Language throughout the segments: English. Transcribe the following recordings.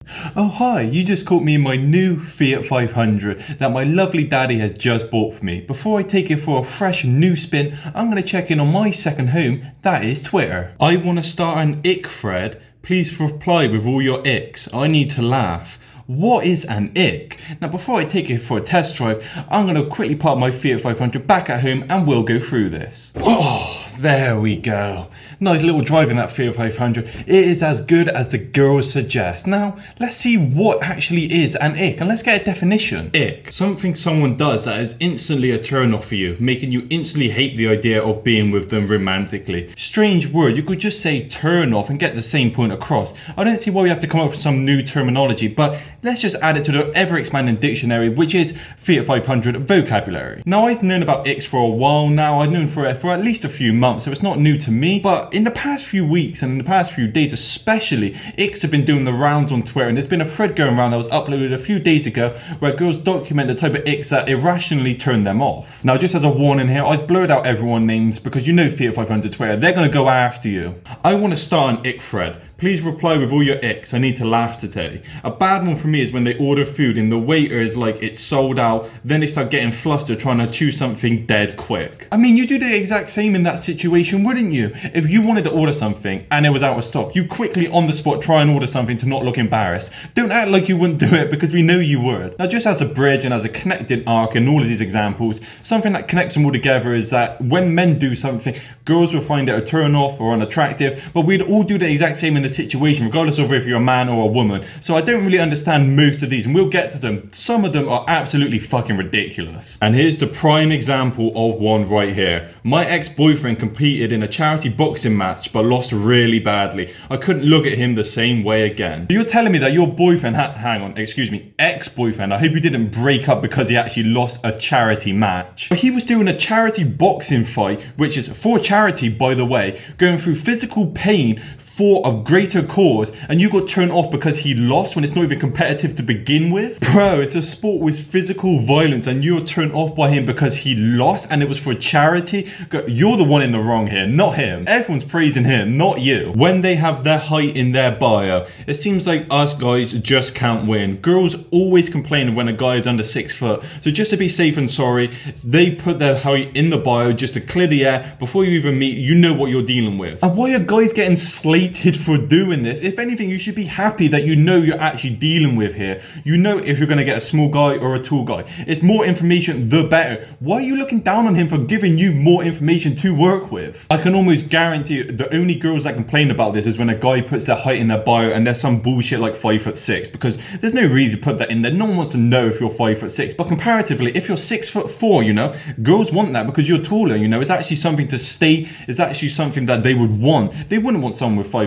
Oh hi, you just caught me in my new Fiat 500 that my lovely daddy has just bought for me. Before I take it for a fresh new spin, I'm going to check in on my second home, that is Twitter. I want to start an ick thread. Please reply with all your icks. I need to laugh. What is an ick? Now before I take it for a test drive, I'm going to quickly park my Fiat 500 back at home and we'll go through this. Oh, there we go. Nice little drive in that Fiat 500. It is as good as the girls suggest. Now, let's see what actually is an ick, and let's get a definition. Ick. Something someone does that is instantly a turn off for you, making you instantly hate the idea of being with them romantically. Strange word, you could just say turn off and get the same point across. I don't see why we have to come up with some new terminology, but let's just add it to the ever-expanding dictionary, which is Fiat 500 vocabulary. Now, I've known about icks for a while now. I've known for at least a few months, so it's not new to me, but in the past few weeks and in the past few days especially, icks have been doing the rounds on Twitter, and there's been a thread going around that was uploaded a few days ago where girls document the type of icks that irrationally turn them off. Now, just as a warning here, I've blurred out everyone's names because you know Fiat 500 Twitter, they're going to go after you. I want to start an ick thread. Please reply with all your icks. I need to laugh today. A bad one for me is when they order food and the waiter is like, it's sold out. Then they start getting flustered trying to choose something dead quick. I mean, you do the exact same in that situation, wouldn't you? If you wanted to order something and it was out of stock, you quickly on the spot try and order something to not look embarrassed. Don't act like you wouldn't do it because we know you would. Now, just as a bridge and as a connected arc in all of these examples, something that connects them all together is that when men do something, girls will find it a turn off or unattractive, but we'd all do the exact same in the situation, regardless of if you're a man or a woman. So I don't really understand most of these, and we'll get to them. Some of them are absolutely fucking ridiculous. And here's the prime example of one right here. My ex-boyfriend competed in a charity boxing match but lost really badly. I couldn't look at him the same way again. So you're telling me that your boyfriend ex-boyfriend, I hope you didn't break up because he actually lost a charity match. But he was doing a charity boxing fight, which is for charity, by the way, going through physical pain for a greater cause, and you got turned off because he lost when it's not even competitive to begin with? Bro, it's a sport with physical violence and you're turned off by him because he lost and it was for charity? You're the one in the wrong here, not him. Everyone's praising him, not you. When they have their height in their bio, it seems like us guys just can't win. Girls always complain when a guy is under 6 foot, so just to be safe and sorry, they put their height in the bio just to clear the air. Before you even meet, you know what you're dealing with. And why are guys getting slated for doing this? If anything, you should be happy that you know you're actually dealing with here. You know if you're going to get a small guy or a tall guy. It's more information, the better. Why are you looking down on him for giving you more information to work with? I can almost guarantee you, the only girls that complain about this is when a guy puts their height in their bio and there's some bullshit like 5'6", because there's no reason to put that in there. No one wants to know if you're 5'6", but comparatively, if you're 6'4", you know, girls want that because you're taller, you know. It's actually something to state. It's actually something that they would want. They wouldn't want someone with 5'6".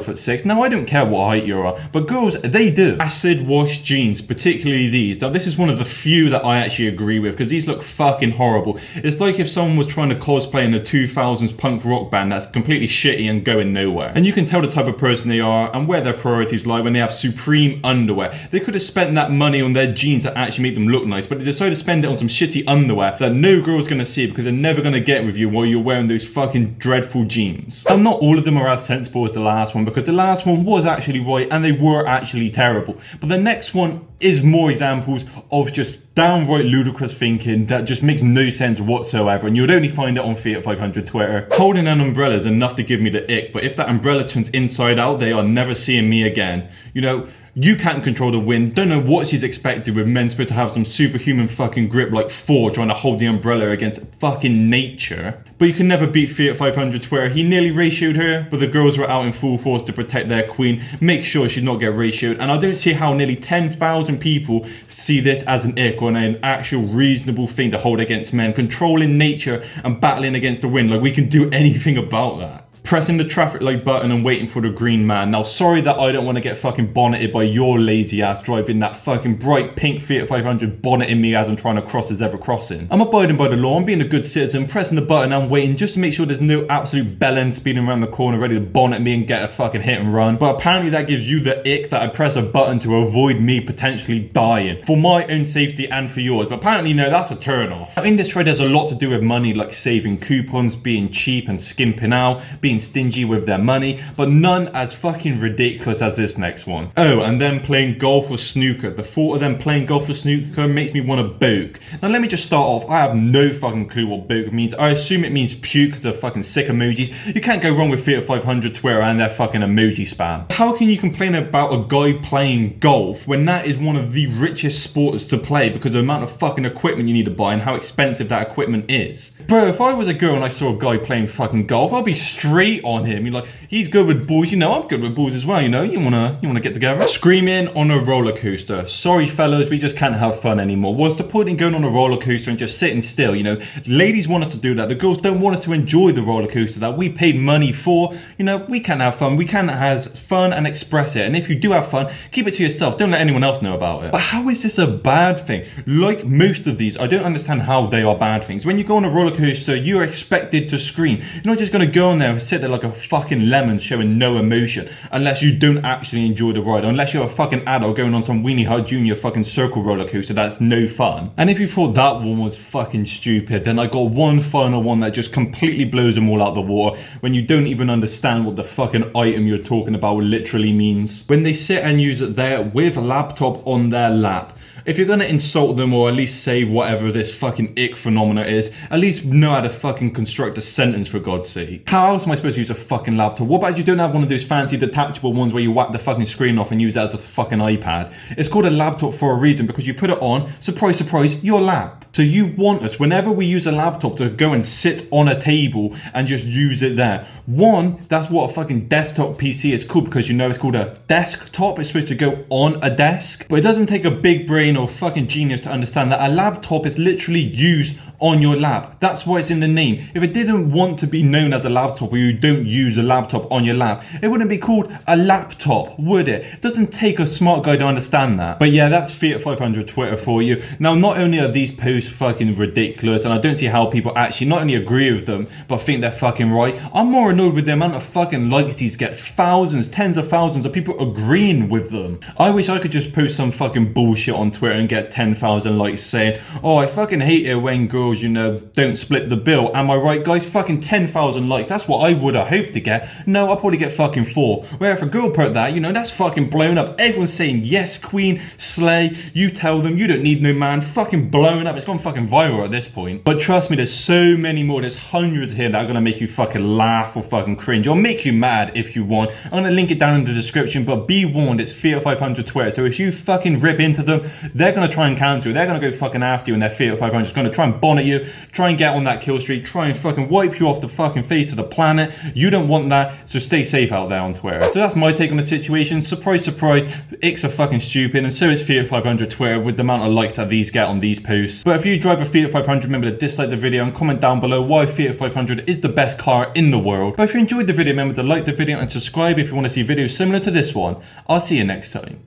Now, I don't care what height you are, but girls, they do. Acid wash jeans, particularly these. Now, this is one of the few that I actually agree with because these look fucking horrible. It's like if someone was trying to cosplay in a 2000s punk rock band that's completely shitty and going nowhere. And you can tell the type of person they are and where their priorities lie when they have Supreme underwear. They could have spent that money on their jeans that actually make them look nice, but they decided to spend it on some shitty underwear that no girl's gonna see because they're never gonna get with you while you're wearing those fucking dreadful jeans. And not all of them are as sensible as the last one, because the last one was actually right and they were actually terrible. But the next one is more examples of just downright ludicrous thinking that just makes no sense whatsoever, and you would only find it on Fiat 500 Twitter. Holding an umbrella is enough to give me the ick, but if that umbrella turns inside out, they are never seeing me again. You know, you can't control the wind. Don't know what she's expected with men supposed to have some superhuman fucking grip like Thor trying to hold the umbrella against fucking nature. But you can never beat Fiat 500 Twitter. He nearly ratioed her, but the girls were out in full force to protect their queen, make sure she'd not get ratioed. And I don't see how nearly 10,000 people see this as an ick or an actual reasonable thing to hold against men. Controlling nature and battling against the wind, like we can do anything about that. Pressing the traffic light button and waiting for the green man. Now, sorry that I don't want to get fucking bonneted by your lazy ass driving that fucking bright pink Fiat 500 bonneting me as I'm trying to cross the zebra crossing. I'm abiding by the law. I'm being a good citizen, pressing the button and waiting just to make sure there's no absolute bellend speeding around the corner ready to bonnet me and get a fucking hit and run. But apparently that gives you the ick that I press a button to avoid me potentially dying for my own safety and for yours. But apparently, no, that's a turn off. Now, in this trade, there's a lot to do with money, like saving coupons, being cheap and skimping out, being being stingy with their money, but none as fucking ridiculous as this next one. Oh, and then playing golf or snooker. The thought of them playing golf or snooker makes me want to boke. Now let me just start off, I have no fucking clue what boke means. I assume it means puke because of fucking sick emojis. You can't go wrong with Theatre 500 Twitter and their fucking emoji spam. How can you complain about a guy playing golf when that is one of the richest sports to play because of the amount of fucking equipment you need to buy and how expensive that equipment is? Bro, if I was a girl and I saw a guy playing fucking golf, I'd be straight on him. You're like, he's good with balls, you know, I'm good with balls as well, you know, you wanna get together. Screaming on a roller coaster. Sorry fellas, we just can't have fun anymore. What's the point in going on a roller coaster and just sitting still, you know? Ladies want us to do that, the girls don't want us to enjoy the roller coaster that we paid money for. You know, we can't have fun, we can't have fun and express it. And if you do have fun, keep it to yourself, don't let anyone else know about it. But how is this a bad thing? Like most of these, I don't understand how they are bad things. When you go on a roller coaster, you are expected to scream. You're not just gonna go on there and sit there like a fucking lemon showing no emotion unless you don't actually enjoy the ride, unless you're a fucking adult going on some Weenie Hut Junior fucking circle roller coaster that's no fun. And if you thought that one was fucking stupid, then I got one final one that just completely blows them all out the water when you don't even understand what the fucking item you're talking about literally means. When they sit and use it there with a laptop on their lap. If you're gonna insult them or at least say whatever this fucking ick phenomena is, at least know how to fucking construct a sentence for God's sake. How else am I supposed to use a fucking laptop? What about you don't have one of those fancy detachable ones where you whack the fucking screen off and use it as a fucking iPad? It's called a laptop for a reason because you put it on, surprise, surprise, your lap. So you want us, whenever we use a laptop, to go and sit on a table and just use it there. One, that's what a fucking desktop PC is called because you know it's called a desktop. It's supposed to go on a desk. But it doesn't take a big brain or fucking genius to understand that a laptop is literally used on your lap. That's why it's in the name. If it didn't want to be known as a laptop or you don't use a laptop on your lap, it wouldn't be called a laptop, would it? It doesn't take a smart guy to understand that. But yeah, that's Theatre 500 Twitter for you. Now, not only are these posts fucking ridiculous, and I don't see how people actually not only agree with them, but think they're fucking right. I'm more annoyed with the amount of fucking likes these get. Thousands, tens of thousands of people agreeing with them. I wish I could just post some fucking bullshit on Twitter and get 10,000 likes saying, oh, I fucking hate it when girls, you know, don't split the bill. Am I right, guys? Fucking 10,000 likes. That's what I would have hoped to get. No, I'll probably get fucking 4. Where if a girl put that, you know, that's fucking blown up. Everyone's saying, yes, queen, slay. You tell them you don't need no man. Fucking blowing up. It's gone fucking viral at this point. But trust me, there's so many more. There's hundreds here that are going to make you fucking laugh or fucking cringe or make you mad if you want. I'm going to link it down in the description, but be warned, it's Theatre 500 Twitter. So if you fucking rip into them, they're going to try and counter you. They're going to go fucking after you and their Theatre 500 is going to try and bonnet you, try and get on that kill streak, try and fucking wipe you off the fucking face of the planet. You don't want that, so stay safe out there on Twitter. So that's my take on the situation. Surprise, surprise, icks are fucking stupid, and so is Theatre 500 Twitter with the amount of likes that these get on these posts. But if you drive a Theatre 500, remember to dislike the video and comment down below why Theatre 500 is the best car in the world. But if you enjoyed the video, remember to like the video and subscribe if you want to see videos similar to this one. I'll see you next time.